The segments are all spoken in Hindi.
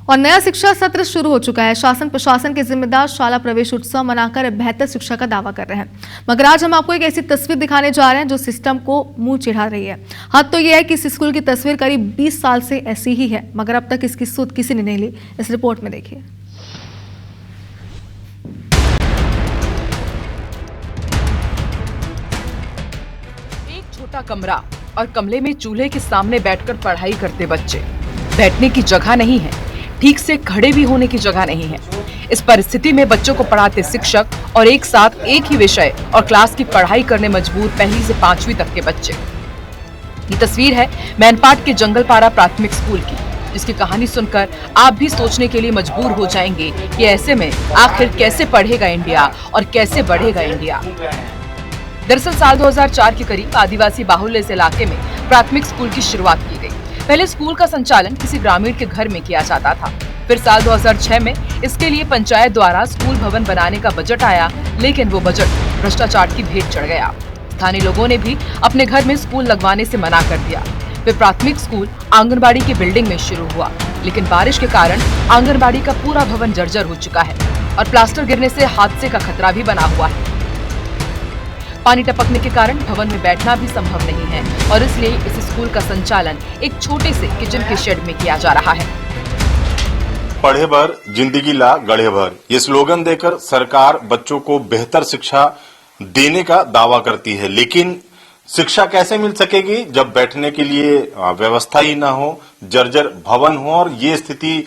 और नया शिक्षा सत्र शुरू हो चुका है। शासन प्रशासन के जिम्मेदार शाला प्रवेश उत्सव मनाकर बेहतर शिक्षा का दावा कर रहे हैं, मगर आज हम आपको एक ऐसी तस्वीर दिखाने जा रहे हैं जो सिस्टम को मुंह चिढ़ा रही है। हद तो यह है कि इस स्कूल की तस्वीर करीब 20 साल से ऐसी ही है, मगर अब तक इसकी सुध किसी ने नहीं ली। इस रिपोर्ट में देखिए। एक छोटा कमरा और कमरे में चूल्हे के सामने बैठकर पढ़ाई करते बच्चे। बैठने की जगह नहीं है, ठीक से खड़े भी होने की जगह नहीं है। इस परिस्थिति में बच्चों को पढ़ाते शिक्षक और एक साथ एक ही विषय और क्लास की पढ़ाई करने मजबूर पहली से 5वीं तक के बच्चे। ये तस्वीर है मैनपाट के जंगलपारा प्राथमिक स्कूल की, जिसकी कहानी सुनकर आप भी सोचने के लिए मजबूर हो जाएंगे कि ऐसे में आखिर कैसे पढ़ेगा इंडिया और कैसे बढ़ेगा इंडिया। दरअसल साल 2004 के करीब आदिवासी बाहुल्य इस इलाके में प्राथमिक स्कूल की शुरुआत की गई। पहले स्कूल का संचालन किसी ग्रामीण के घर में किया जाता था। फिर साल 2006 में इसके लिए पंचायत द्वारा स्कूल भवन बनाने का बजट आया, लेकिन वो बजट भ्रष्टाचार की भेंट चढ़ गया। स्थानीय लोगों ने भी अपने घर में स्कूल लगवाने से मना कर दिया। फिर प्राथमिक स्कूल आंगनबाड़ी की बिल्डिंग में शुरू हुआ, लेकिन बारिश के कारण आंगनबाड़ी का पूरा भवन जर्जर हो चुका है और प्लास्टर गिरने से हादसे का खतरा भी बना हुआ है। पानी टपकने के कारण भवन में बैठना भी संभव नहीं है और इसलिए इस स्कूल का संचालन एक छोटे से किचन के शेड में किया जा रहा है। पढ़े भर जिंदगी ला गढ़े भर, ये स्लोगन देकर सरकार बच्चों को बेहतर शिक्षा देने का दावा करती है, लेकिन शिक्षा कैसे मिल सकेगी जब बैठने के लिए व्यवस्था ही ना हो, जर्जर भवन हो। और ये स्थिति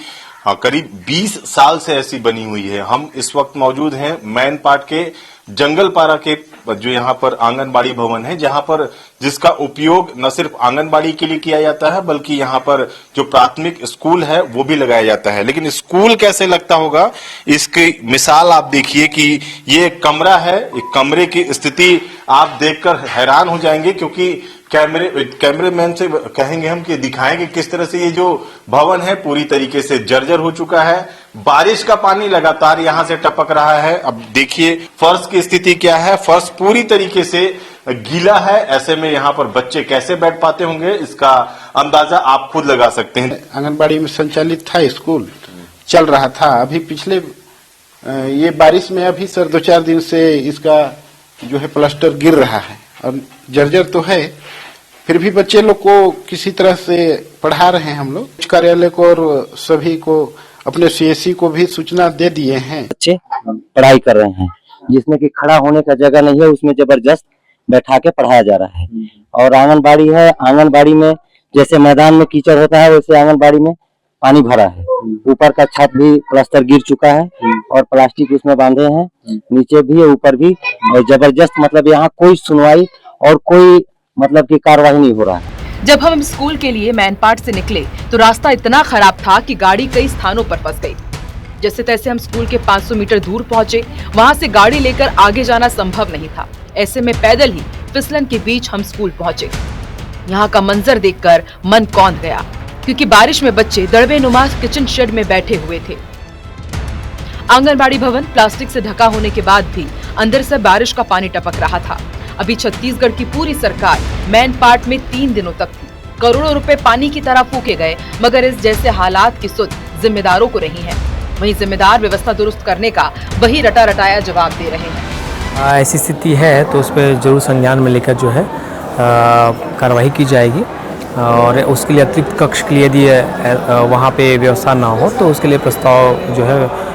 करीब 20 साल से ऐसी बनी हुई है। हम इस वक्त मौजूद हैं मैनपाट के जंगलपारा के जो यहाँ पर आंगनबाड़ी भवन है, जहाँ पर जिसका उपयोग न सिर्फ आंगनबाड़ी के लिए किया जाता है बल्कि यहाँ पर जो प्राथमिक स्कूल है वो भी लगाया जाता है। लेकिन स्कूल कैसे लगता होगा, इसकी मिसाल आप देखिए कि ये एक कमरा है। एक कमरे की स्थिति आप देखकर हैरान हो जाएंगे, क्योंकि कैमरेमैन से कहेंगे हम कि दिखाएंगे किस तरह से ये जो भवन है पूरी तरीके से जर्जर हो चुका है। बारिश का पानी लगातार यहां से टपक रहा है। अब देखिए फर्श की स्थिति क्या है, फर्श पूरी तरीके से गीला है। ऐसे में यहाँ पर बच्चे कैसे बैठ पाते होंगे, इसका अंदाजा आप खुद लगा सकते हैं। आंगनबाड़ी में संचालित था, स्कूल चल रहा था। अभी पिछले ये बारिश में अभी सर 2-4 दिन से इसका जो है प्लास्टर गिर रहा है और जर्जर तो है, फिर भी बच्चे लोग को किसी तरह से पढ़ा रहे हैं हम लोग। कार्यालय को और सभी को अपने सीएससी को भी सूचना दे दिए हैं। बच्चे पढ़ाई कर रहे हैं, जिसमें कि खड़ा होने का जगह नहीं है, उसमें जबरदस्त बैठा के पढ़ाया जा रहा है। और आंगनबाड़ी है, आंगनबाड़ी में जैसे मैदान में कीचड़ होता है वैसे आंगनबाड़ी में पानी भरा है। ऊपर का छत भी प्लास्टर गिर चुका है और प्लास्टिक उसमें बांधे हैं, नीचे भी है ऊपर भी। और जबरदस्त मतलब यहाँ कोई सुनवाई और कोई मतलब की कार्रवाई नहीं हो रहा है। जब हम स्कूल के लिए मैनपाट से निकले तो रास्ता इतना खराब था कि गाड़ी कई स्थानों पर फंस गई। जैसे तैसे हम स्कूल के 500 मीटर दूर पहुंचे। वहां से गाड़ी लेकर आगे जाना संभव नहीं था। ऐसे में पैदल ही फिसलन के बीच हम स्कूल पहुंचे। यहाँ का मंजर देखकर मन कौंध गया, क्योंकि बारिश में बच्चे दड़बे नुमा किचन शेड में बैठे हुए थे। आंगनबाड़ी भवन प्लास्टिक से ढका होने के बाद भी अंदर से बारिश का पानी टपक रहा था। अभी छत्तीसगढ़ की पूरी सरकार मैनपाट में 3 दिनों तक थी। करोड़ों रुपए पानी की तरह फूके गए, मगर इस जैसे हालात की सुध जिम्मेदारों को नहीं है। वहीं जिम्मेदार व्यवस्था दुरुस्त करने का वही रटा रटाया जवाब दे रहे हैं। ऐसी स्थिति है तो उस पर जरूर संज्ञान में लेकर जो है कार्रवाई की जाएगी और उसके लिए अतिरिक्त कक्ष के लिए यदि वहाँ पे व्यवस्था ना हो तो उसके लिए प्रस्ताव जो है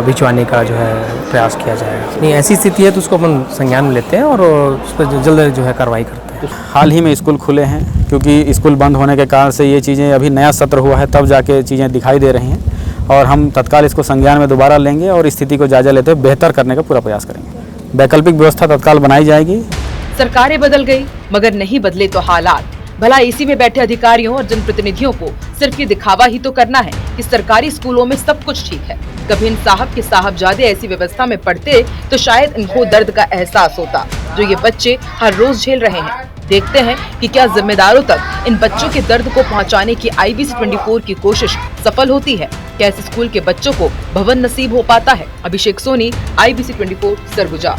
भिजवाने का जो है प्रयास किया जाएगा। नहीं, ऐसी स्थिति है तो उसको अपन संज्ञान में लेते हैं और उस पर जल्द जो है कार्रवाई करते हैं। हाल ही में स्कूल खुले हैं, क्योंकि स्कूल बंद होने के कारण से ये चीज़ें अभी नया सत्र हुआ है तब जाके चीज़ें दिखाई दे रही हैं और हम तत्काल इसको संज्ञान में दोबारा लेंगे और स्थिति को जायजा लेते हुए बेहतर करने का पूरा प्रयास करेंगे। वैकल्पिक व्यवस्था तत्काल बनाई जाएगी। सरकारें बदल गई मगर नहीं बदले तो हालात। भला एसी में बैठे अधिकारियों और जनप्रतिनिधियों को सिर्फ ये दिखावा ही तो करना है कि सरकारी स्कूलों में सब कुछ ठीक है। कभी इन साहब के साहबजादे ऐसी व्यवस्था में पढ़ते तो शायद इनको दर्द का एहसास होता जो ये बच्चे हर रोज झेल रहे हैं। देखते हैं कि क्या जिम्मेदारों तक इन बच्चों के दर्द को पहुंचाने की IBC 24 की कोशिश सफल होती है। क्या इस स्कूल के बच्चों को भवन नसीब हो पाता है? अभिषेक सोनी, IBC 24, सरगुजा।